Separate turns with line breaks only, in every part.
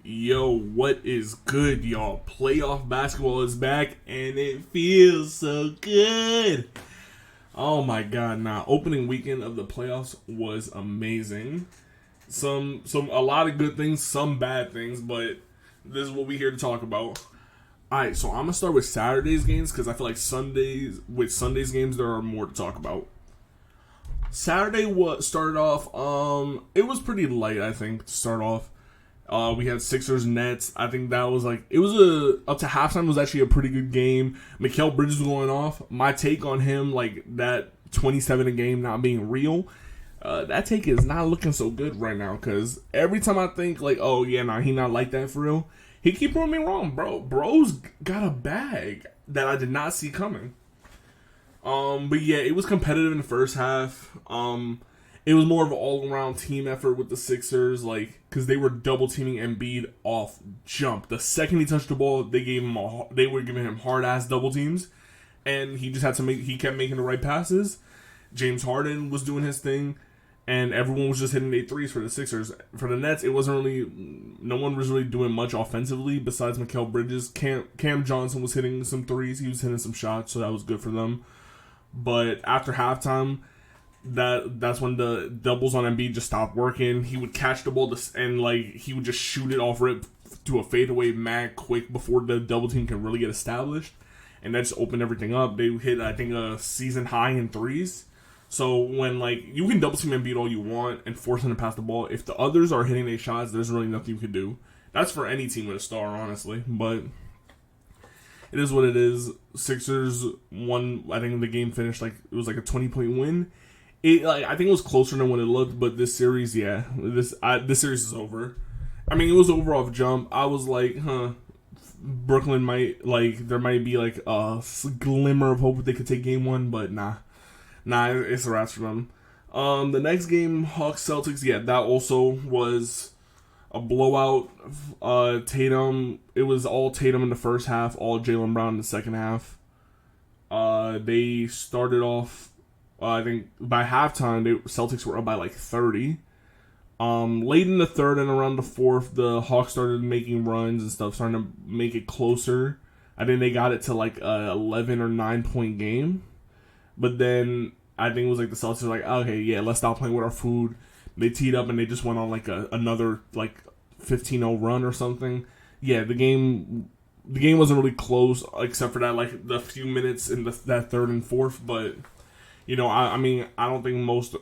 Yo, what is good, y'all? Playoff basketball is back, and it feels so good. Oh my god! Now, opening weekend of the playoffs was amazing. A lot of good things, some bad things, but this is what we're here to talk about. All right, so I'm gonna start with Saturday's games because I feel like Sunday's games there are more to talk about. Saturday started off. It was pretty light, I think, to start off. We had Sixers Nets. I think that was up to halftime was actually a pretty good game. Mikal Bridges was going off. My take on him, like that 27 a game not being real, that take is not looking so good right now. Because every time I think he not like that for real, he keep proving me wrong, bro. Bro's got a bag that I did not see coming. But yeah, it was competitive in the first half. It was more of an all-around team effort with the Sixers, because they were double-teaming Embiid off jump. The second he touched the ball, they were giving him hard-ass double teams, and he just had to he kept making the right passes. James Harden was doing his thing, and everyone was just hitting 8 threes for the Sixers. For the Nets, no one was really doing much offensively besides Mikal Bridges. Cam Johnson was hitting some threes. He was hitting some shots, so that was good for them. But after halftime, that's when the doubles on Embiid just stopped working. He would catch the ball and he would just shoot it off rip to a fadeaway mad quick before the double team can really get established, and that just opened everything up. They hit, I think, a season high in threes. So when you can double team Embiid all you want and force him to pass the ball, if the others are hitting their shots, there's really nothing you can do. That's for any team with a star, honestly, but it is what it is. Sixers won. I think the game finished it was a 20-point win. I think it was closer than what it looked, but this series, this series is over. I mean, it was over off jump. I was like, Brooklyn might there might be a glimmer of hope that they could take game one, but nah, it's a wrap for them. The next game, Hawks Celtics, that also was a blowout. Tatum, it was all Tatum in the first half, all Jaylen Brown in the second half. They started off. I think by halftime, the Celtics were up by 30. Late in the third and around the fourth, the Hawks started making runs and stuff, starting to make it closer. I think they got it to a 11 or 9 point game. But then I think it was the Celtics were okay, yeah, let's stop playing with our food. They teed up and they just went on another 15-0 run or something. Yeah, the game wasn't really close except for that the few minutes in that third and fourth, but. I mean, I don't think most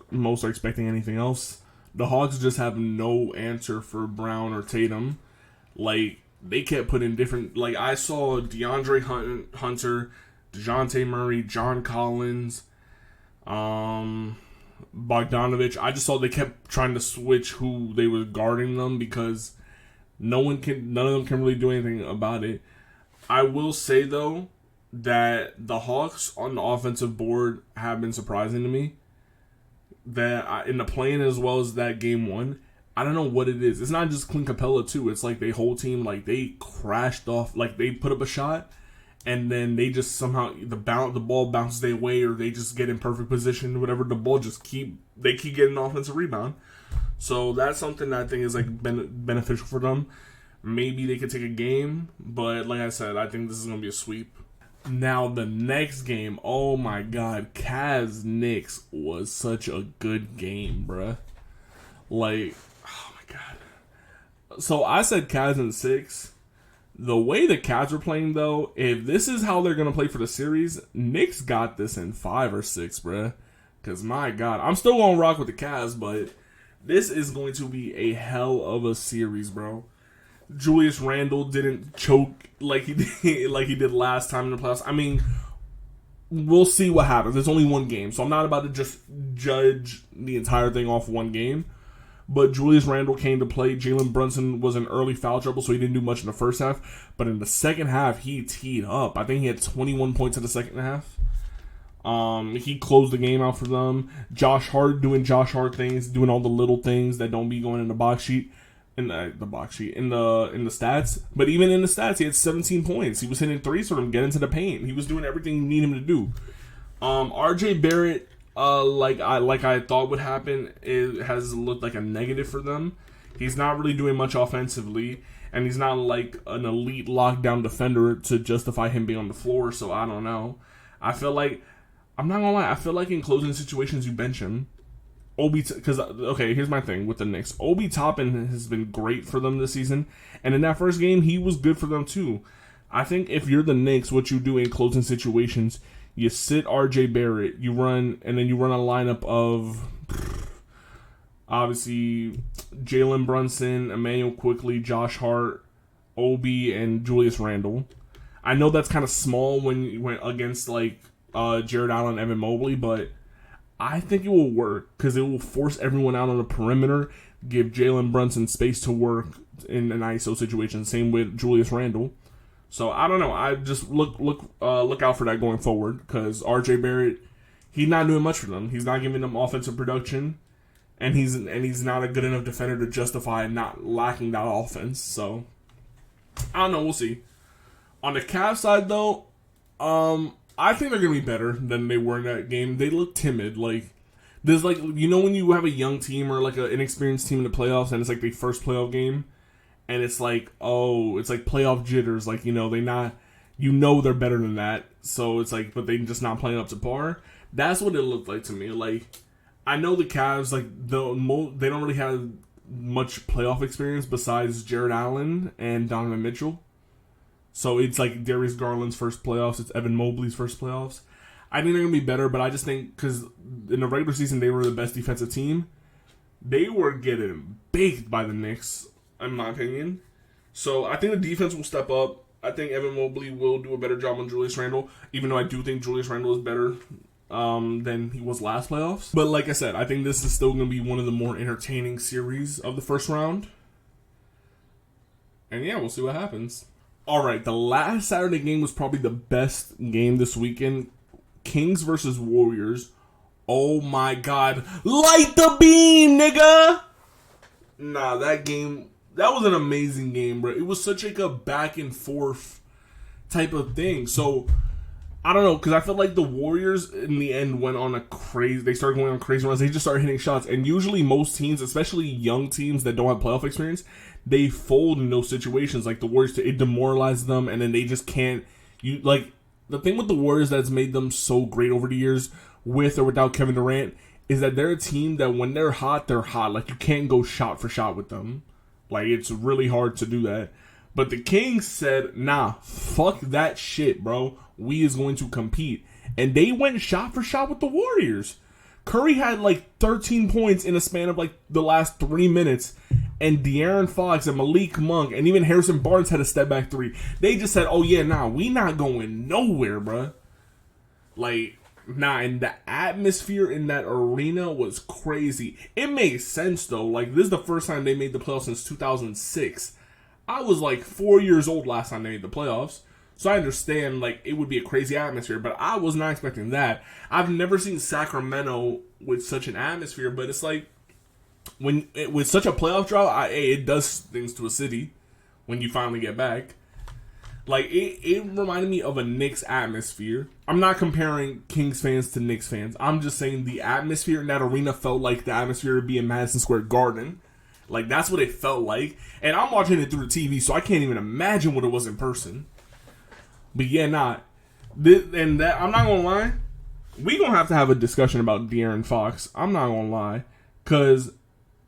are expecting anything else. The Hawks just have no answer for Brown or Tatum. They kept putting different. I saw DeAndre Hunter, DeJounte Murray, John Collins, Bogdanovich. I just saw they kept trying to switch who they were guarding them because none of them can really do anything about it. I will say though, that the Hawks on the offensive board have been surprising to me. That in the play-in as well as that game one, I don't know what it is. It's not just Clint Capella too. It's the whole team they crashed off. They put up a shot, and then they just somehow the ball bounces their way, or they just get in perfect position. Whatever, the ball keep getting an offensive rebound. So that's something that I think is beneficial for them. Maybe they could take a game, but like I said, I think this is gonna be a sweep. Now, the next game, oh my god, Cavs-Knicks was such a good game, bruh. Oh my god. So, I said Cavs in 6. The way the Cavs were playing, though, if this is how they're going to play for the series, Knicks got this in 5 or 6, bruh. Because, my god, I'm still going to rock with the Cavs, but this is going to be a hell of a series, bro. Julius Randle didn't choke like he did last time in the playoffs. I mean, we'll see what happens. There's only one game, so I'm not about to just judge the entire thing off one game. But Julius Randle came to play. Jalen Brunson was in early foul trouble, so he didn't do much in the first half. But in the second half, he teed up. I think he had 21 points in the second half. He closed the game out for them. Josh Hart doing Josh Hart things, doing all the little things that don't be going in the box sheet. In the stats, but even in the stats, he had 17 points. He was hitting threes for them, getting to the paint. He was doing everything you need him to do. RJ Barrett, like I thought would happen, it has looked like a negative for them. He's not really doing much offensively, and he's not like an elite lockdown defender to justify him being on the floor. So I don't know. I feel like, I'm not gonna lie, I feel like in closing situations you bench him. Because okay, here's my thing with the Knicks. Obi Toppin has been great for them this season, and in that first game he was good for them too. I think if you're the Knicks, what you do in closing situations, you sit RJ Barrett, you run a lineup of obviously Jalen Brunson, Emmanuel Quickley, Josh Hart, Obi, and Julius Randle. I know that's kind of small when you went against like Jared Allen, Evan Mobley, but I think it will work because it will force everyone out on the perimeter, give Jalen Brunson space to work in an ISO situation. Same with Julius Randle. So I don't know. I just look out for that going forward because RJ Barrett, he's not doing much for them. He's not giving them offensive production, and he's not a good enough defender to justify not lacking that offense. So I don't know. We'll see. On the Cavs side though, I think they're gonna be better than they were in that game. They look timid. Like there's like, you know, when you have a young team or like an inexperienced team in the playoffs and it's like their first playoff game, and it's like, oh, it's like playoff jitters. Like, you know, they're better than that. So it's like, but they just not playing up to par. That's what it looked like to me. Like I know the Cavs, like they don't really have much playoff experience besides Jared Allen and Donovan Mitchell. So it's like Darius Garland's first playoffs. It's Evan Mobley's first playoffs. I think they're going to be better, but I just think because in the regular season, they were the best defensive team. They were getting baked by the Knicks, in my opinion. So I think the defense will step up. I think Evan Mobley will do a better job on Julius Randle, even though I do think Julius Randle is better than he was last playoffs. But like I said, I think this is still going to be one of the more entertaining series of the first round. And yeah, we'll see what happens. Alright, the last Saturday game was probably the best game this weekend. Kings versus Warriors. Oh my god. Light the beam, nigga! Nah, that was an amazing game, bro. It was such like a back and forth type of thing. So, I don't know, because I felt like the Warriors in the end they started going on crazy runs. They just started hitting shots. And usually most teams, especially young teams that don't have playoff experience, they fold in those situations. Like the Warriors, it demoralizes them, and then they just can't. The thing with the Warriors that's made them so great over the years, with or without Kevin Durant, is that they're a team that when they're hot, they're hot. Like you can't go shot for shot with them. Like it's really hard to do that. But the Kings said, nah, fuck that shit, bro. We is going to compete. And they went shot for shot with the Warriors. Curry had like 13 points in a span of like the last 3 minutes. And De'Aaron Fox and Malik Monk and even Harrison Barnes had a step back three. They just said, oh yeah, nah, we not going nowhere, bro. Like, nah, and the atmosphere in that arena was crazy. It made sense though. Like, this is the first time they made the playoffs since 2006. I was like 4 years old last time they made the playoffs. So I understand, like, it would be a crazy atmosphere, but I was not expecting that. I've never seen Sacramento with such an atmosphere, but it's like, with such a playoff draw, it does things to a city when you finally get back. Like, it reminded me of a Knicks atmosphere. I'm not comparing Kings fans to Knicks fans. I'm just saying the atmosphere in that arena felt like the atmosphere would be in Madison Square Garden. Like, that's what it felt like. And I'm watching it through the TV, so I can't even imagine what it was in person. But yeah, I'm not gonna lie, we gonna have a discussion about De'Aaron Fox. I'm not gonna lie, because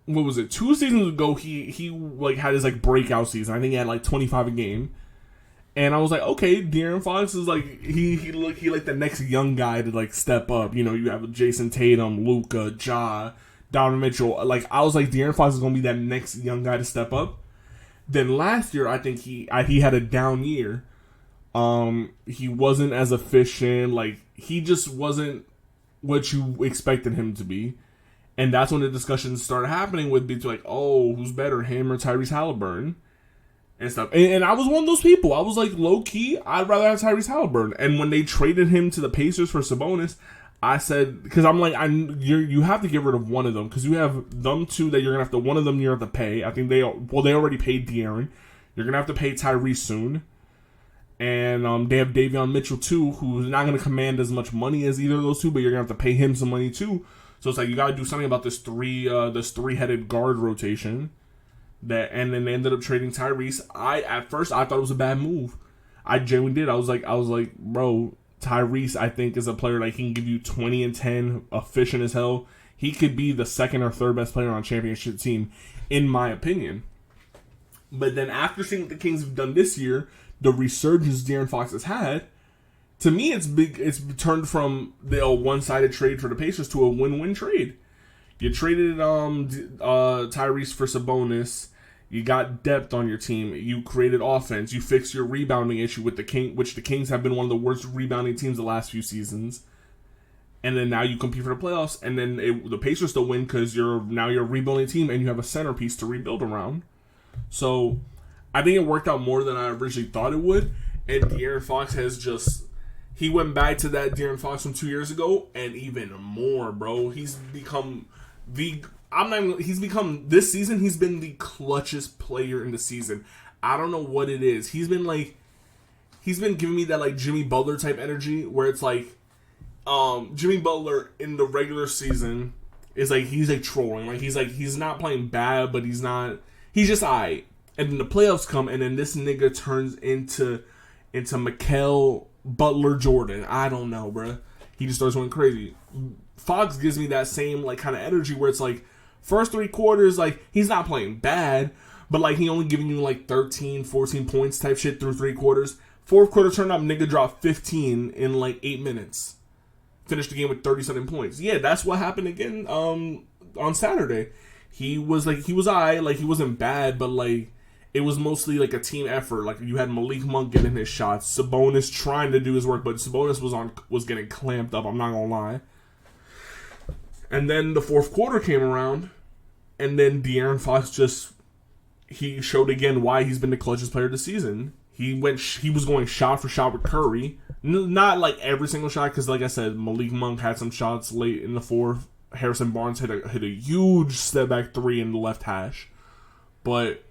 what was it? 2 seasons ago, he like had his like breakout season. I think he had like 25 a game, and I was like, okay, De'Aaron Fox is like he like the next young guy to like step up. You know, you have Jason Tatum, Luka, Ja, Donovan Mitchell. Like I was like, De'Aaron Fox is gonna be that next young guy to step up. Then last year, I think he had a down year. He wasn't as efficient. Like he just wasn't what you expected him to be. And that's when the discussions started happening with be like, oh, who's better, him or Tyrese Halliburton? And stuff. And I was one of those people. I was like, low key, I'd rather have Tyrese Halliburton. And when they traded him to the Pacers for Sabonis, I said, because I'm like, you have to get rid of one of them. Because you have them two that you're going to have to, one of them you have to pay. I think they already paid De'Aaron. You're going to have to pay Tyrese soon. And they have Davion Mitchell too, who's not going to command as much money as either of those two, but you're going to have to pay him some money too. So it's like you got to do something about this three-headed guard rotation. and then they ended up trading Tyrese. At first I thought it was a bad move. I genuinely did. I was like, bro, Tyrese I think is a player that can give you 20 and 10, efficient as hell. He could be the second or third best player on a championship team, in my opinion. But then after seeing what the Kings have done this year, the resurgence De'Aaron Fox has had, to me it's big. It's turned from the one-sided trade for the Pacers to a win-win trade. You traded Tyrese for Sabonis. You got depth on your team. You created offense. You fixed your rebounding issue with the which the Kings have been one of the worst rebounding teams the last few seasons. And then now you compete for the playoffs, and then the Pacers still win because you're a rebuilding team and you have a centerpiece to rebuild around. So I think it worked out more than I originally thought it would. And De'Aaron Fox he went back to that De'Aaron Fox from 2 years ago, and even more, bro. He's become this season, he's been the clutchest player in the season. I don't know what it is. He's been giving me that like Jimmy Butler type energy where it's like, Jimmy Butler in the regular season is like, he's like trolling. Like he's not playing bad, but he's just aight. And then the playoffs come, and then this nigga turns into Mikal Butler Jordan. I don't know, bruh. He just starts going crazy. Fox gives me that same like kind of energy where it's like, first 3 quarters, like he's not playing bad, but like he only giving you like 13, 14 points type shit through 3 quarters. Fourth quarter turn up, nigga dropped 15 in like 8 minutes. Finished the game with 37 points. Yeah, that's what happened again on Saturday. He was aight, like he wasn't bad, but like it was mostly like a team effort. Like you had Malik Monk getting his shots, Sabonis trying to do his work, but Sabonis was getting clamped up, I'm not gonna lie. And then the fourth quarter came around, and then De'Aaron Fox he showed again why he's been the clutchest player of the season. He was going shot for shot with Curry. Not like every single shot, because like I said, Malik Monk had some shots late in the fourth. Harrison Barnes hit a huge step back 3 in the left hash. But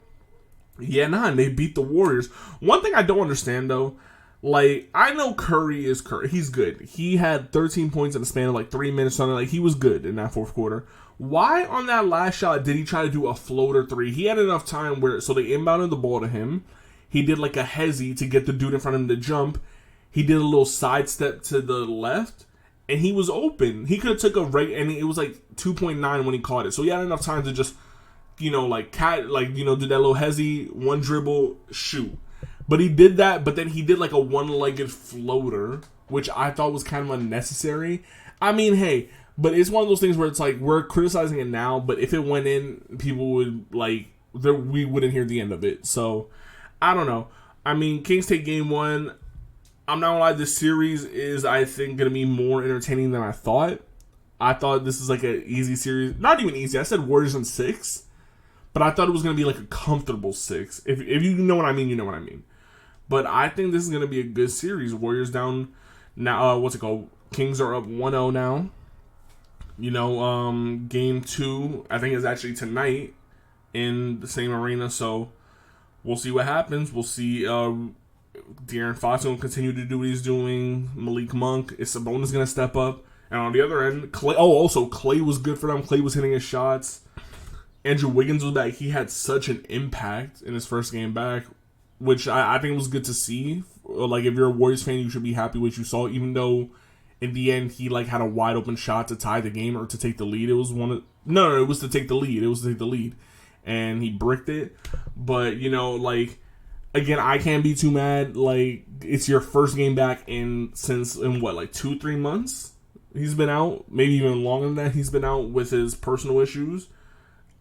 yeah, and they beat the Warriors. One thing I don't understand though, like I know Curry is Curry. He's good. He had 13 points in the span of like 3 minutes. Something like he was good in that fourth quarter. Why on that last shot did he try to do a floater 3? He had enough time so they inbounded the ball to him. He did like a hezzy to get the dude in front of him to jump. He did a little sidestep to the left, and he was open. He could have took and it was like 2.9 when he caught it. So he had enough time to just, do that little hezzy, one dribble, shoot. But he did that, but then he did like a one-legged floater, which I thought was kind of unnecessary. I mean, hey, but it's one of those things where it's like, we're criticizing it now, but if it went in, people would, we wouldn't hear the end of it. So, I don't know. I mean, Kings take game 1. I'm not gonna lie, this series is, I think, gonna be more entertaining than I thought. I thought this is like an easy series. Not even easy. I said Warriors in 6. But I thought it was gonna be like a comfortable 6. If you know what I mean, you know what I mean. But I think this is gonna be a good series. Warriors down now. Kings are up 1-0 now. Game 2, I think, is actually tonight in the same arena. So we'll see what happens. We'll see. De'Aaron Fox will continue to do what he's doing. Malik Monk, is Sabonis going to step up? And on the other end, Clay. Oh, also Clay was good for them. Clay was hitting his shots. Andrew Wiggins was back. He had such an impact in his first game back, which I think was good to see. Like, if you're a Warriors fan, you should be happy with what you saw, even though in the end he had a wide open shot to tie the game or to take the lead. It was it was to take the lead. It was to take the lead, and he bricked it. But again, I can't be too mad. Like, it's your first game back in 2-3 months. He's been out, maybe even longer than that. He's been out with his personal issues.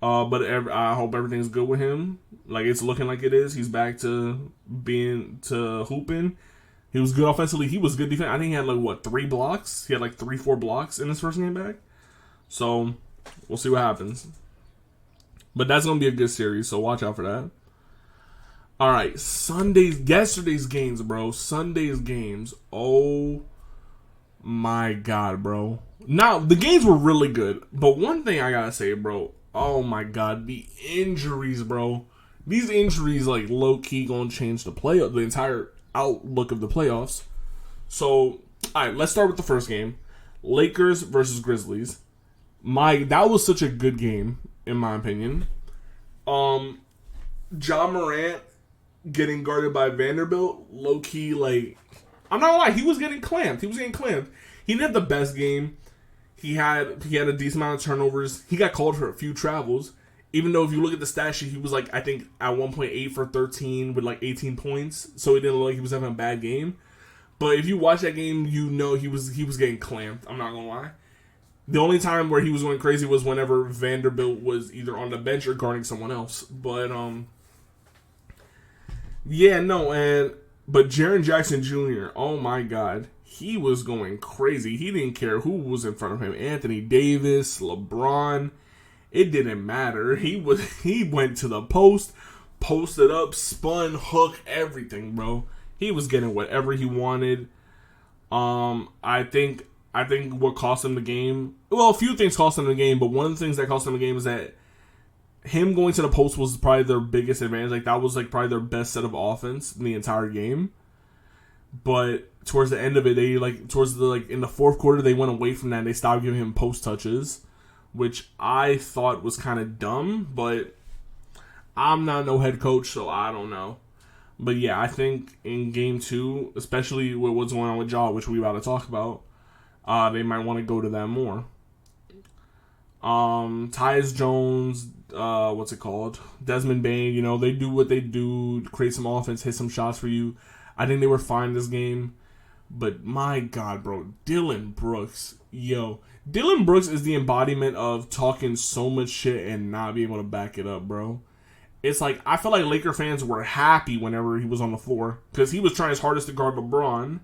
But I hope everything's good with him. Like, it's looking like it is. He's back to hooping. He was good offensively. He was good defense. I think he had 3 blocks. He had 3-4 blocks in his first game back. So we'll see what happens. But that's gonna be a good series. So watch out for that. All right, yesterday's games, bro. Sunday's games. Oh my God, bro. Now, the games were really good, but one thing I gotta say, bro. Oh my God, the injuries, bro. These injuries, low-key gonna change the entire outlook of the playoffs. So, all right, let's start with the first game. Lakers versus Grizzlies. That was such a good game, in my opinion. Ja Morant getting guarded by Vanderbilt, low key, like, I'm not gonna lie, he was getting clamped. He didn't have the best game. He had a decent amount of turnovers. He got called for a few travels. Even though if you look at the stat sheet, he was like, I think at 1.8 for 13 with like 18 points. So it didn't look like he was having a bad game. But if you watch that game, you know he was getting clamped. I'm not gonna lie. The only time where he was going crazy was whenever Vanderbilt was either on the bench or guarding someone else. But yeah, no, but Jaren Jackson Jr., oh my God, he was going crazy. He didn't care who was in front of him. Anthony Davis, LeBron, it didn't matter. He went to the post, posted up, spun, hook, everything, bro. He was getting whatever he wanted. I think what cost him the game, well, a few things cost him the game, but one of the things that cost him the game is that him going to the post was probably their biggest advantage. Like, that was like probably their best set of offense in the entire game. But towards the end of it, they in the fourth quarter, they went away from that and they stopped giving him post touches, which I thought was kind of dumb, but I'm not no head coach, so I don't know. But yeah, I think in game 2, especially with what's going on with Ja, which we about to talk about, they might want to go to that more. Tyus Jones, Desmond Bane, they do what they do, create some offense, hit some shots for you. I think they were fine this game. But my God, bro, Dillon Brooks. Dillon Brooks is the embodiment of talking so much shit and not being able to back it up, bro. It's like, I feel like Laker fans were happy whenever he was on the floor because he was trying his hardest to guard LeBron.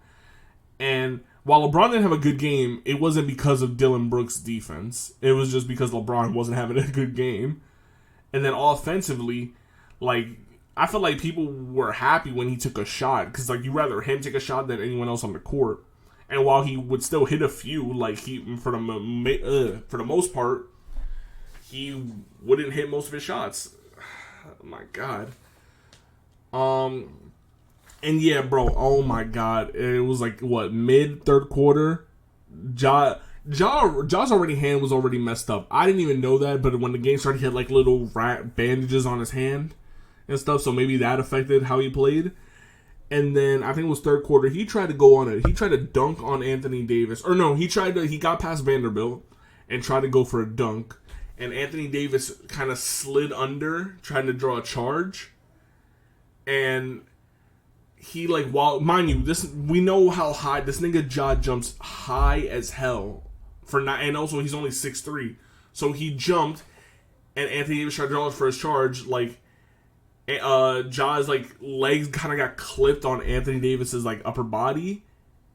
And while LeBron didn't have a good game, it wasn't because of Dillon Brooks' defense. It was just because LeBron wasn't having a good game. And then offensively, like, I feel like people were happy when he took a shot because, like, you'd rather him take a shot than anyone else on the court. And while he would still hit a few, like, for the most part, he wouldn't hit most of his shots. Oh my God. And yeah, bro, oh my God. It was like, mid third quarter? Ja's hand was already messed up. I didn't even know that, but when the game started, he had like little bandages on his hand and stuff, so maybe that affected how he played. And then I think it was third quarter, he tried to go on it. He tried to dunk on Anthony Davis. Or no, he got past Vanderbilt and tried to go for a dunk. And Anthony Davis kind of slid under, trying to draw a charge. And he, like, mind you, we know how high, this nigga Ja jumps high as hell. And also, he's only 6'3". So he jumped, and Anthony Davis tried to draw for his charge, like, Ja's, like, legs kind of got clipped on Anthony Davis's, like, upper body.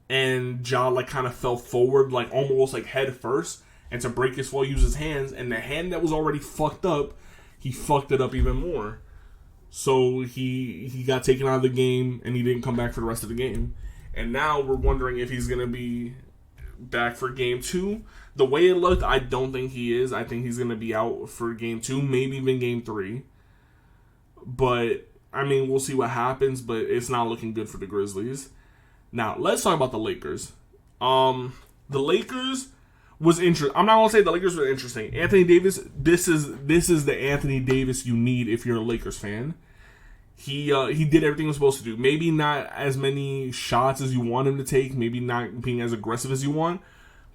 And Ja, like, kind of fell forward, like, almost, like, head first. And to break his fall, use his hands. And the hand that was already fucked up, he fucked it up even more. So he got taken out of the game, and he didn't come back for the rest of the game. And now we're wondering if he's going to be back for game 2. The way it looked, I don't think he is. I think he's going to be out for game 2, maybe even game 3. But, I mean, we'll see what happens, but it's not looking good for the Grizzlies. Now, let's talk about the Lakers. The Lakers was interesting. I'm not going to say the Lakers were interesting. Anthony Davis, this is the Anthony Davis you need if you're a Lakers fan. He did everything he was supposed to do. Maybe not as many shots as you want him to take. Maybe not being as aggressive as you want.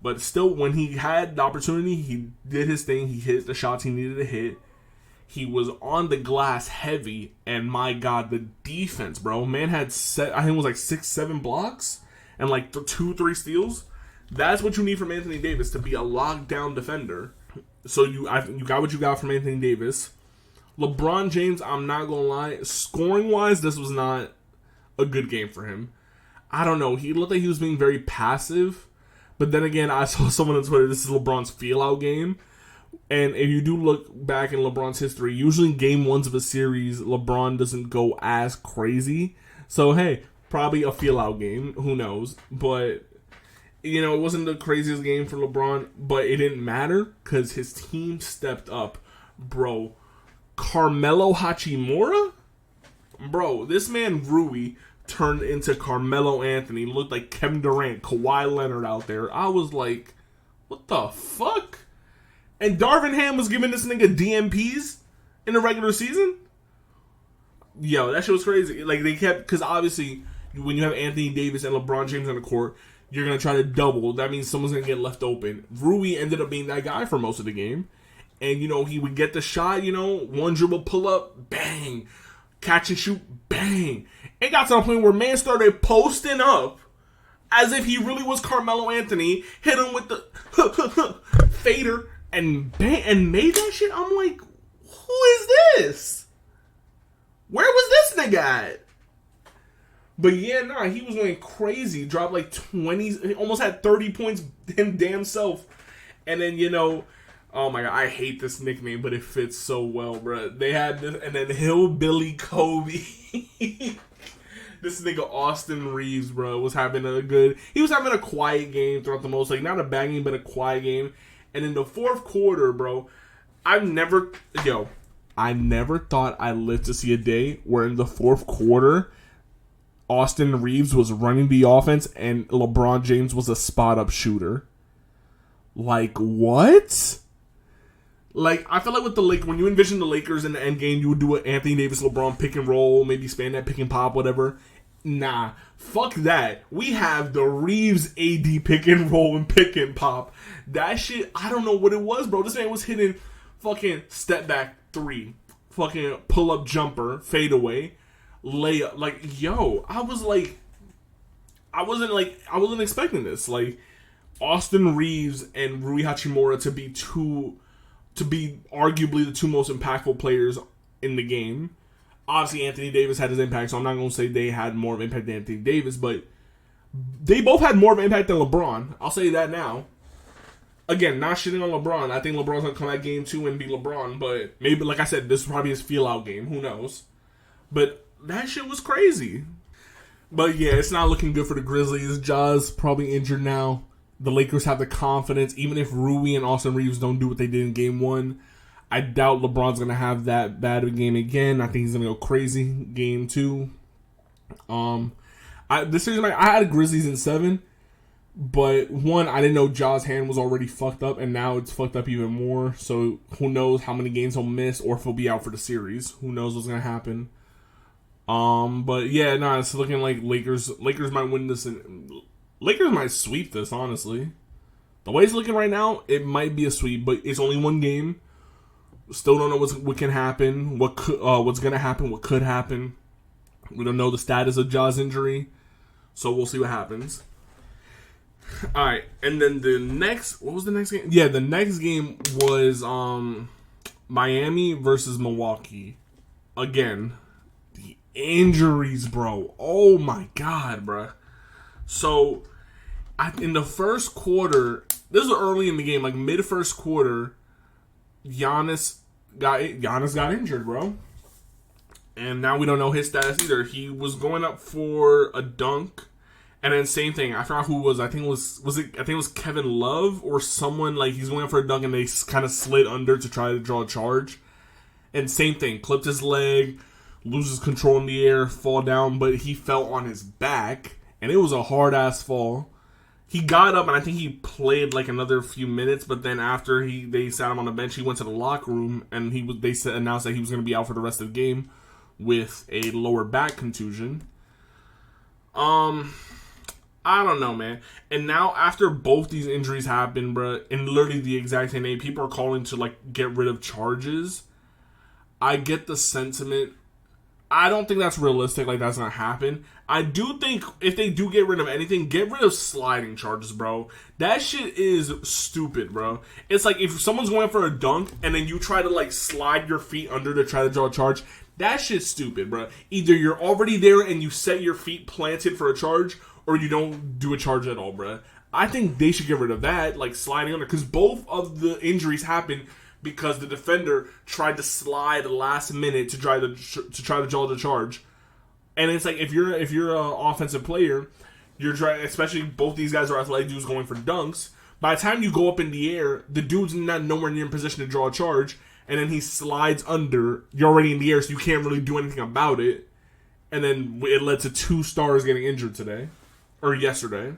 But still, when he had the opportunity, he did his thing. He hit the shots he needed to hit. He was on the glass heavy. And my God, the defense, bro. Man had, I think it was like 6-7 blocks. And like 2-3 steals. That's what you need from Anthony Davis, to be a lockdown defender. So you got what you got from Anthony Davis. LeBron James, I'm not going to lie, scoring-wise, this was not a good game for him. I don't know. He looked like he was being very passive. But then again, I saw someone on Twitter, this is LeBron's feel-out game. And if you do look back in LeBron's history, usually in game 1s of a series, LeBron doesn't go as crazy. So, hey, probably a feel-out game. Who knows? But it wasn't the craziest game for LeBron, but it didn't matter because his team stepped up. Bro, Carmelo Hachimura? Bro, this man Rui turned into Carmelo Anthony. Looked like Kevin Durant, Kawhi Leonard out there. I was like, what the fuck? And Darvin Ham was giving this nigga DMPs in the regular season? Yo, that shit was crazy. Like, they kept, because obviously, when you have Anthony Davis and LeBron James on the court, you're going to try to double. That means someone's going to get left open. Rui ended up being that guy for most of the game. And, he would get the shot, one dribble pull up, bang. Catch and shoot, bang. It got to the point where man started posting up as if he really was Carmelo Anthony, hit him with the fader, and bang, and made that shit. I'm like, who is this? Where was this nigga at? But yeah, nah, he was going crazy. Dropped like 20, almost had 30 points him damn self. And then, oh my god, I hate this nickname, but it fits so well, bro. They had this, and then Hillbilly Kobe. This nigga Austin Reeves, bro, was having a quiet game throughout the most, like, not a bad game, but a quiet game. And in the fourth quarter, bro, I never thought I'd live to see a day where in the fourth quarter, Austin Reeves was running the offense and LeBron James was a spot-up shooter. Like, what? Like, I feel like with the Lakers, when you envision the Lakers in the end game, you would do an Anthony Davis, LeBron pick and roll, maybe span that pick and pop, whatever. Nah, fuck that. We have the Reeves AD pick and roll and pick and pop. That shit, I don't know what it was, bro. This man was hitting fucking step back three, fucking pull up jumper, fade away, layup. Like, yo, I wasn't expecting this. Like, Austin Reeves and Rui Hachimura to be arguably the two most impactful players in the game. Obviously, Anthony Davis had his impact, so I'm not going to say they had more of an impact than Anthony Davis, but they both had more of an impact than LeBron. I'll say that now. Again, not shitting on LeBron. I think LeBron's going to come at game 2 and be LeBron, but maybe, like I said, this is probably his feel-out game. Who knows? But that shit was crazy. But yeah, it's not looking good for the Grizzlies. Ja's probably injured now. The Lakers have the confidence, even if Rui and Austin Reeves don't do what they did in game 1. I doubt LeBron's going to have that bad of a game again. I think he's going to go crazy game 2. This series, I had Grizzlies in 7, but 1, I didn't know Ja's hand was already fucked up, and now it's fucked up even more. So who knows how many games he'll miss, or if he'll be out for the series. Who knows what's going to happen. But yeah, no, it's looking like Lakers might win this, and Lakers might sweep this, honestly. The way it's looking right now, it might be a sweep, but it's only one game. Still don't know what can happen, what's going to happen, what could happen. We don't know the status of Ja's injury, so we'll see what happens. All right, and then what was the next game? Yeah, the next game was Miami versus Milwaukee. Again, the injuries, bro. Oh my god, bro. So, in the first quarter, this was early in the game, like mid-first quarter, Giannis got injured, bro. And now we don't know his status either. He was going up for a dunk, and then same thing. I forgot who it was. I think it was Kevin Love or someone. Like, he's going up for a dunk, and they kind of slid under to try to draw a charge. And same thing, clipped his leg, loses control in the air, fall down, but he fell on his back, and it was a hard ass fall. He got up, and I think he played like another few minutes. But then after they sat him on the bench, he went to the locker room, and announced that he was going to be out for the rest of the game with a lower back contusion. I don't know, man. And now after both these injuries happen, bro, in literally the exact same day, people are calling to like get rid of charges. I get the sentiment. I don't think that's realistic. Like, that's not happen. I do think if they do get rid of anything, get rid of sliding charges, bro. That shit is stupid, bro. It's like if someone's going for a dunk and then you try to like slide your feet under to try to draw a charge. That shit's stupid, bro. Either you're already there and you set your feet planted for a charge, or you don't do a charge at all, bro. I think they should get rid of that, like sliding under, because both of the injuries happened because the defender tried to slide last minute to try to draw the charge. And it's like if you're an offensive player, you're trying, especially both these guys are athletic dudes going for dunks. By the time you go up in the air, the dude's not nowhere near in position to draw a charge, and then he slides under. You're already in the air, so you can't really do anything about it. And then it led to 2 stars getting injured yesterday.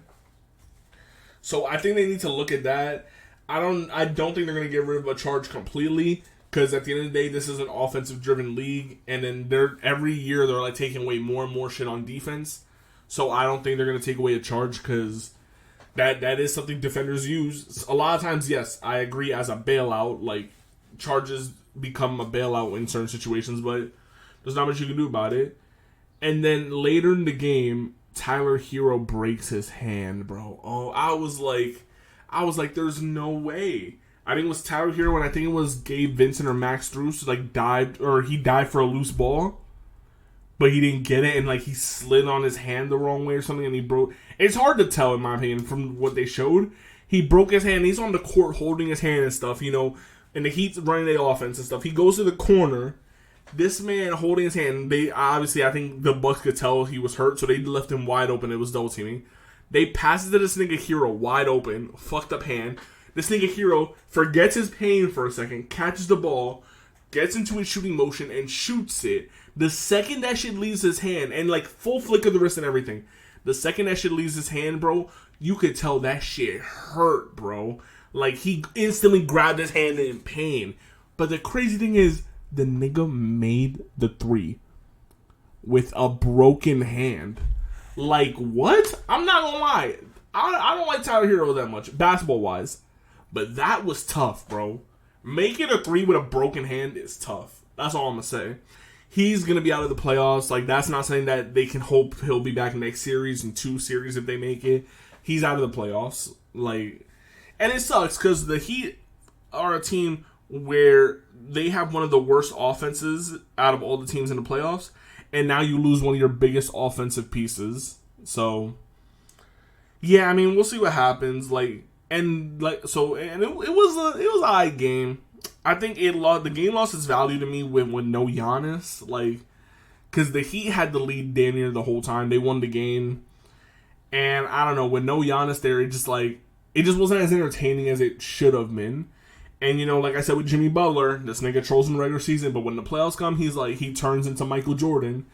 So I think they need to look at that. I don't think they're gonna get rid of a charge completely, Because at the end of the day, this is an offensive-driven league, and then every year they're like taking away more and more shit on defense. So I don't think they're gonna take away a charge because that is something defenders use. A lot of times, yes, I agree as a bailout, like charges become a bailout in certain situations, but there's not much you can do about it. And then later in the game, Tyler Hero breaks his hand, bro. Oh, I was like, there's no way. I think it was Tyler Hero, and I think it was Gabe Vincent or Max Strus, like he dived for a loose ball, but he didn't get it, and like he slid on his hand the wrong way or something, and he broke. It's hard to tell in my opinion from what they showed. He broke his hand. He's on the court holding his hand and stuff, and the Heat's running the offense and stuff. He goes to the corner. This man holding his hand. They obviously, I think the Bucks could tell he was hurt, so they left him wide open. It was double teaming. They pass it to this nigga Hero wide open, fucked up hand. This nigga Hero forgets his pain for a second, catches the ball, gets into his shooting motion, and shoots it. The second that shit leaves his hand, and like full flick of the wrist and everything, the second that shit leaves his hand, bro, you could tell that shit hurt, bro. Like, he instantly grabbed his hand in pain. But the crazy thing is, the nigga made the three with a broken hand. Like, what? I'm not gonna lie. I don't like Tyler Hero that much, basketball-wise. But that was tough, bro. Making a three with a broken hand is tough. That's all I'm gonna say. He's gonna be out of the playoffs. Like, that's not saying that they can hope he'll be back next series and 2 series if they make it. He's out of the playoffs. Like, and it sucks because the Heat are a team where they have one of the worst offenses out of all the teams in the playoffs, and now you lose one of your biggest offensive pieces. So, yeah, I mean, we'll see what happens. It was a high game. I think the game lost its value to me with no Giannis, because the Heat had the lead damn near the whole time. They won the game, and I don't know, with no Giannis there, it just wasn't as entertaining as it should have been. And like I said with Jimmy Butler, this nigga trolls in the regular season, but when the playoffs come, he turns into Michael Jordan,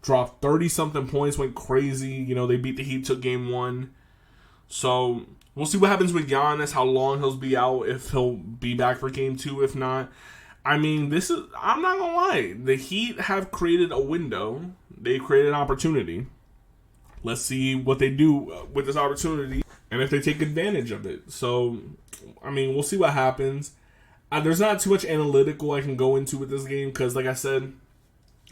dropped 30-something points, went crazy. They beat the Heat, took game 1. So we'll see what happens with Giannis, how long he'll be out, if he'll be back for game 2, if not. I mean, I'm not gonna lie, the Heat have created a window. They created an opportunity. Let's see what they do with this opportunity and if they take advantage of it. So, I mean, we'll see what happens. There's not too much analytical I can go into with this game because, like I said,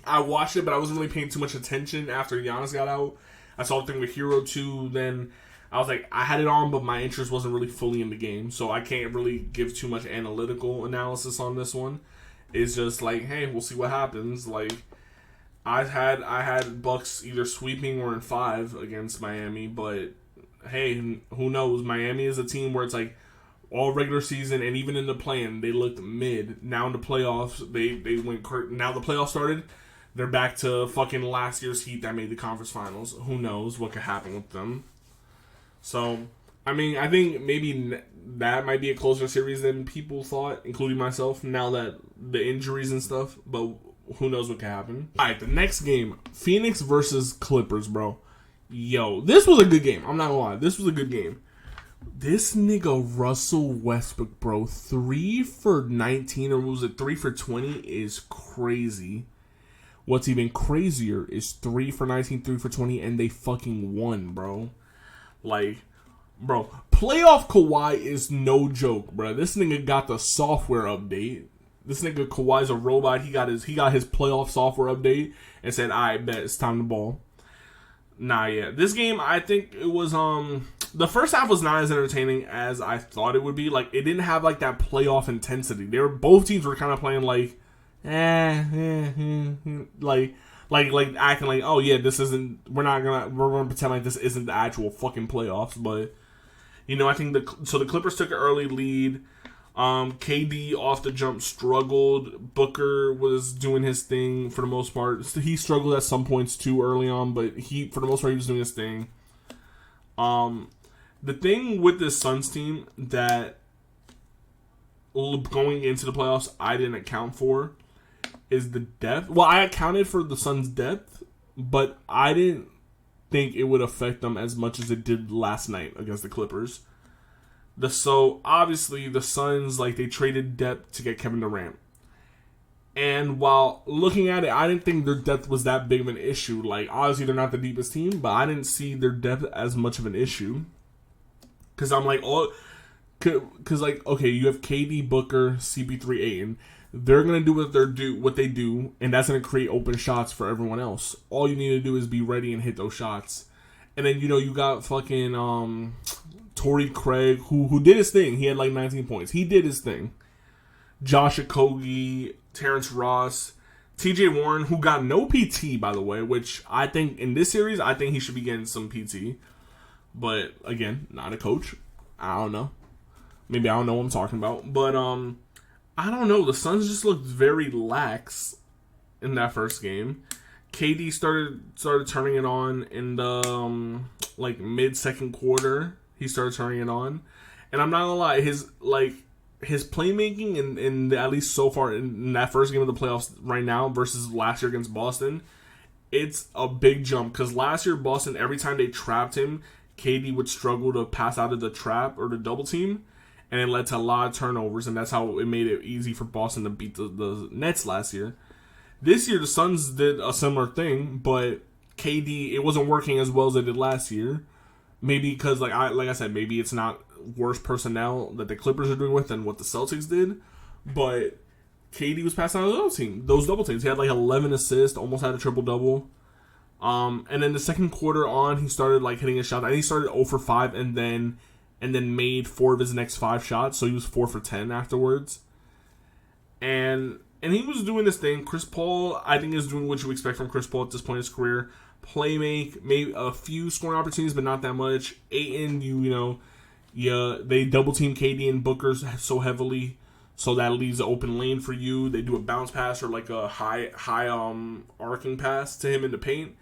I watched it, but I wasn't really paying too much attention after Giannis got out. I saw the thing with Hero 2, then I was like, I had it on, but my interest wasn't really fully in the game, so I can't really give too much analytical analysis on this one. It's just like, hey, we'll see what happens. Like, I had Bucks either sweeping or in 5 against Miami, but hey, who knows? Miami is a team where it's like all regular season and even in the play-in, they looked mid. Now in the playoffs, they went. Now the playoffs started. They're back to fucking last year's Heat that made the conference finals. Who knows what could happen with them? So, I mean, I think maybe that might be a closer series than people thought, including myself, now that the injuries and stuff. But who knows what could happen. All right, the next game, Phoenix versus Clippers, bro. Yo, this was a good game. I'm not gonna lie. This was a good game. This nigga Russell Westbrook, bro, 3 for 19, or was it 3 for 20 is crazy. What's even crazier is 3 for 19, 3 for 20, and they fucking won, bro. Like, bro, playoff Kawhi is no joke, bro. This nigga got the software update. This nigga Kawhi's a robot. He got his playoff software update and said, "I bet it's time to ball." Nah, yeah. This game, I think it was the first half was not as entertaining as I thought it would be. Like, it didn't have like that playoff intensity. Both teams were kind of playing like like acting like, oh yeah, this isn't. We're gonna pretend like this isn't the actual fucking playoffs. But I think the Clippers took an early lead. KD off the jump struggled. Booker was doing his thing for the most part. He struggled at some points too early on, but for the most part, he was doing his thing. The thing with this Suns team that going into the playoffs I didn't account for is the depth. Well, I accounted for the Suns' depth, but I didn't think it would affect them as much as it did last night against the Clippers. So obviously the Suns, like, they traded depth to get Kevin Durant. And while looking at it, I didn't think their depth was that big of an issue. Like, obviously, they're not the deepest team, but I didn't see their depth as much of an issue. Because I'm like, okay, you have KD, Booker, CP3, Ayton. They're gonna do what they do, and that's gonna create open shots for everyone else. All you need to do is be ready and hit those shots. And then you got fucking Torrey Craig, who did his thing. He had like 19 points. He did his thing. Josh Okogie, Terrence Ross, TJ Warren, who got no PT, by the way, which I think in this series, I think he should be getting some PT. But again, not a coach. I don't know. Maybe I don't know what I'm talking about. But I don't know. The Suns just looked very lax in that first game. KD started turning it on in the like mid-second quarter. He started turning it on. And I'm not gonna lie, his playmaking in at least so far in that first game of the playoffs right now versus last year against Boston, it's a big jump. Because last year, Boston, every time they trapped him, KD would struggle to pass out of the trap or the double team. And it led to a lot of turnovers. And that's how it made it easy for Boston to beat the Nets last year. This year, the Suns did a similar thing. But KD, it wasn't working as well as it did last year. Maybe because, like I said, maybe it's not worse personnel that the Clippers are doing with than what the Celtics did. But KD was passing out of those double teams. He had like 11 assists, almost had a triple-double. And then the second quarter on, he started like hitting his shot. I think he started 0 for 5 and then made 4 of his next 5 shots. So he was 4 for 10 afterwards. And he was doing this thing. Chris Paul, I think, is doing what you expect from Chris Paul at this point in his career. Playmake, maybe a few scoring opportunities, but not that much. Ayton, they double team KD and Booker so heavily, so that leaves an open lane for you. They do a bounce pass or like a high arcing pass to him in the paint.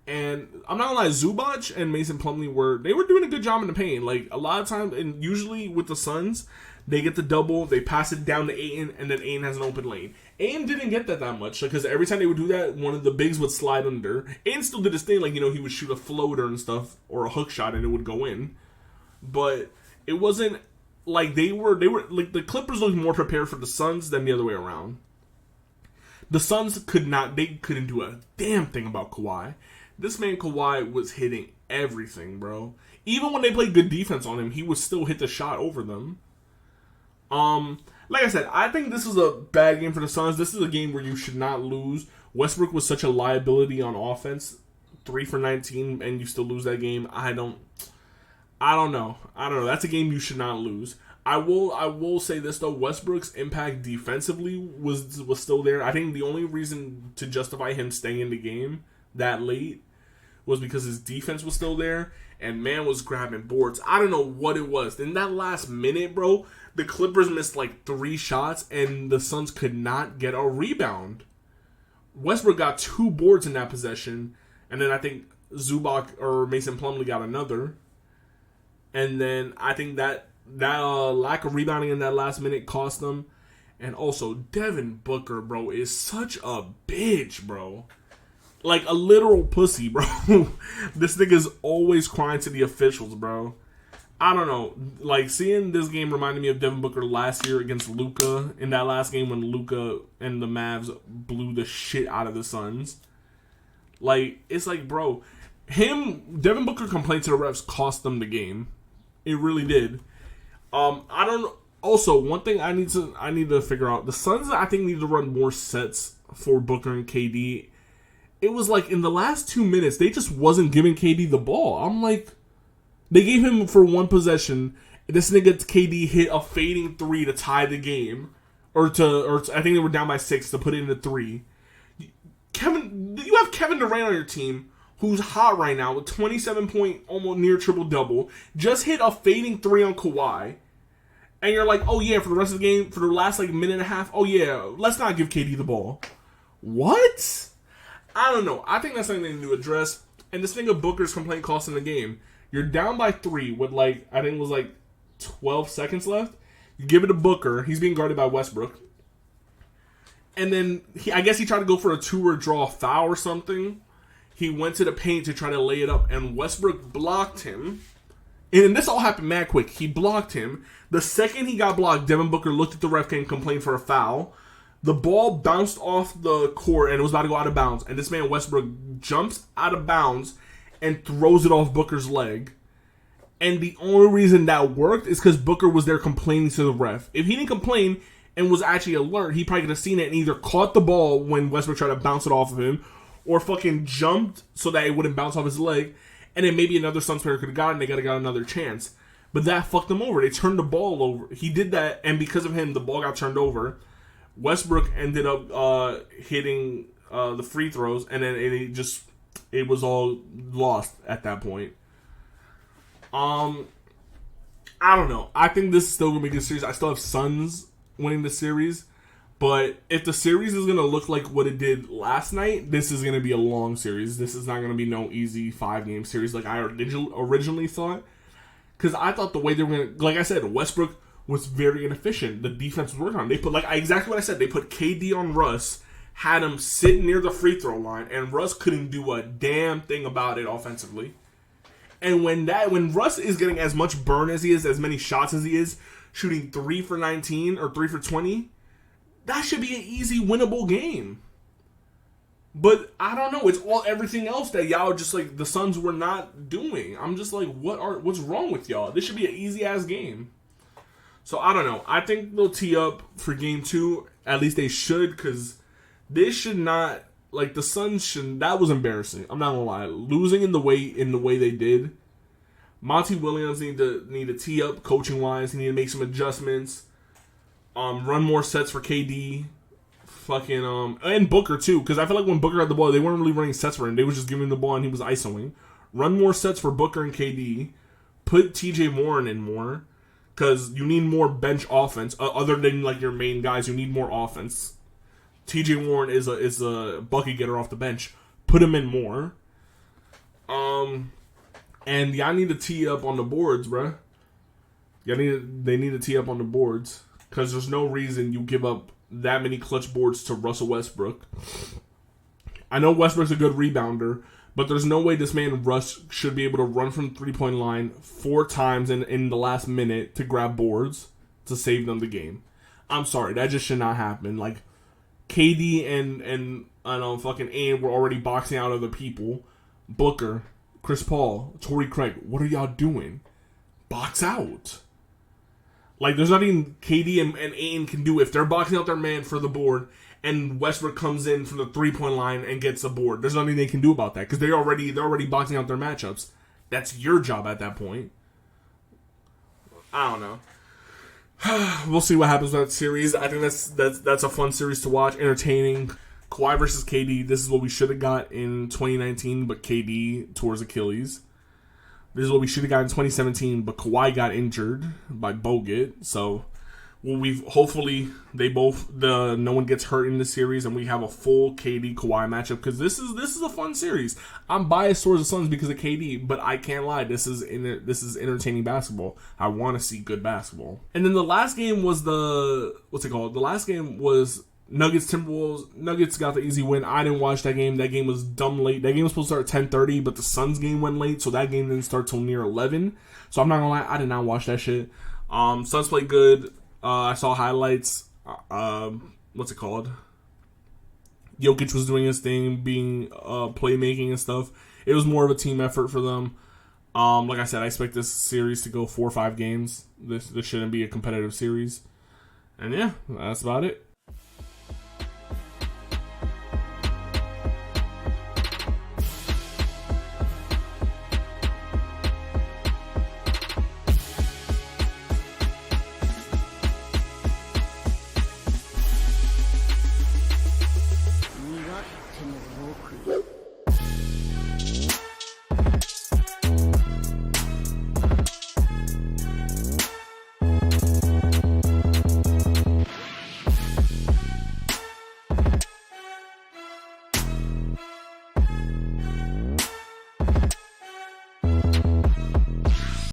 And I'm not gonna lie, Zubac and Mason Plumlee were doing a good job in the paint. Like a lot of times, and usually with the Suns, they get the double, they pass it down to Ayton, and then Ayton has an open lane. Ayton didn't get that much because every time they would do that, one of the bigs would slide under. Ayton still did his thing, like he would shoot a floater and stuff or a hook shot and it would go in. But it wasn't like they were like the Clippers looked more prepared for the Suns than the other way around. The Suns couldn't do a damn thing about Kawhi. This man Kawhi was hitting everything, bro. Even when they played good defense on him, he would still hit the shot over them. Like I said, I think this is a bad game for the Suns. This is a game where you should not lose. Westbrook was such a liability on offense, 3 for 19, and you still lose that game. I don't know. That's a game you should not lose. I will say this though, Westbrook's impact defensively was still there. I think the only reason to justify him staying in the game that late was because his defense was still there and man was grabbing boards. I don't know what it was. In that last minute, bro, the Clippers missed like 3 shots and the Suns could not get a rebound. Westbrook got 2 boards in that possession, and then I think Zubac or Mason Plumlee got another. And then I think that lack of rebounding in that last minute cost them. And also, Devin Booker, bro, is such a bitch, bro. Like a literal pussy, bro. This nigga's always crying to the officials, bro. I don't know. Like, seeing this game reminded me of Devin Booker last year against Luka. In that last game when Luka and the Mavs blew the shit out of the Suns. Like, it's like, bro, Devin Booker complained to the refs cost them the game. It really did. I don't know. Also, one thing I need to figure out. The Suns, I think, need to run more sets for Booker and KD. It was like in the last 2 minutes, they just wasn't giving KD the ball. I'm like, they gave him for 1 possession. This nigga KD hit a fading 3 to tie the game, or I think they were down by 6 to put it into 3. You have Kevin Durant on your team, who's hot right now with 27 point, almost near triple double, just hit a fading 3 on Kawhi, and you're like, oh yeah, for the rest of the game, for the last like minute and a half, oh yeah, let's not give KD the ball. What? I don't know. I think that's something they need to address. And this thing of Booker's complaint costing the game. You're down by 3 with like, I think it was like 12 seconds left. You give it to Booker. He's being guarded by Westbrook. And then I guess he tried to go for a 2 or draw foul or something. He went to the paint to try to lay it up, and Westbrook blocked him. And this all happened mad quick. He blocked him. The second he got blocked, Devin Booker looked at the ref and complained for a foul. The ball bounced off the court and it was about to go out of bounds. And this man Westbrook jumps out of bounds and throws it off Booker's leg. And the only reason that worked is because Booker was there complaining to the ref. If he didn't complain and was actually alert, he probably could have seen it and either caught the ball when Westbrook tried to bounce it off of him, or fucking jumped so that it wouldn't bounce off his leg, and then maybe another Suns player could have gotten it, they could have got another chance. But that fucked them over. They turned the ball over. He did that, and because of him, the ball got turned over. Westbrook ended up hitting the free throws, and then it was all lost at that point. I don't know. I think this is still going to be a good series. I still have Suns winning the series. But if the series is going to look like what it did last night, this is going to be a long series. This is not going to be no easy 5-game series like I originally thought. Because I thought the way they were going to... Like I said, Westbrook was very inefficient. The defense was working on him. They put, exactly what I said. They put KD on Russ, had him sit near the free throw line, and Russ couldn't do a damn thing about it offensively. And when Russ is getting as much burn as he is, as many shots as he is, shooting 3 for 19 or 3 for 20, that should be an easy winnable game. But I don't know. It's everything else that y'all just the Suns were not doing. I'm just like, what's wrong with y'all? This should be an easy ass game. So I don't know. I think they'll tee up for game 2. At least they should, because this should not. The Suns shouldn't. That was embarrassing. I'm not gonna lie. Losing in the way they did. Monty Williams need to tee up coaching wise. He need to make some adjustments. Run more sets for KD. And Booker too. Because I feel like when Booker had the ball, they weren't really running sets for him. They were just giving him the ball and he was isoing. Run more sets for Booker and KD. Put TJ Warren in more. Because you need more bench offense. Other than your main guys, you need more offense. TJ Warren is a bucket getter off the bench. Put him in more. And y'all need to tee up on the boards, bruh. They need to tee up on the boards. Because there's no reason you give up that many clutch boards to Russell Westbrook. I know Westbrook's a good rebounder, but there's no way this man Russ should be able to run from 3-point line 4 times in the last minute to grab boards to save them the game. I'm sorry, that just should not happen. KD and fucking Aiden were already boxing out other people. Booker, Chris Paul, Torrey Craig, what are y'all doing? Box out. There's nothing KD and Aiden can do if they're boxing out their man for the board and Westbrook comes in from the 3-point line and gets a board. There's nothing they can do about that because they're already boxing out their matchups. That's your job at that point. I don't know. We'll see what happens with that series. I think that's a fun series to watch, entertaining. Kawhi versus KD. This is what we should have got in 2019, but KD towards Achilles. This is what we should have got in 2017, but Kawhi got injured by Bogut. So, hopefully no one gets hurt in the series, and we have a full KD Kawhi matchup because this is a fun series. I'm biased towards the Suns because of KD, but I can't lie. This is entertaining basketball. I want to see good basketball. And then the last game was the last game was Nuggets Timberwolves. Nuggets got the easy win. I didn't watch that game. That game was dumb late. That game was supposed to start at 10:30, but the Suns game went late, so that game didn't start till near 11. So I'm not gonna lie, I did not watch that shit. Suns played good. I saw highlights. Jokic was doing his thing, being playmaking and stuff. It was more of a team effort for them. Like I said, I expect this series to go 4 or 5 games. This shouldn't be a competitive series. And yeah, that's about it.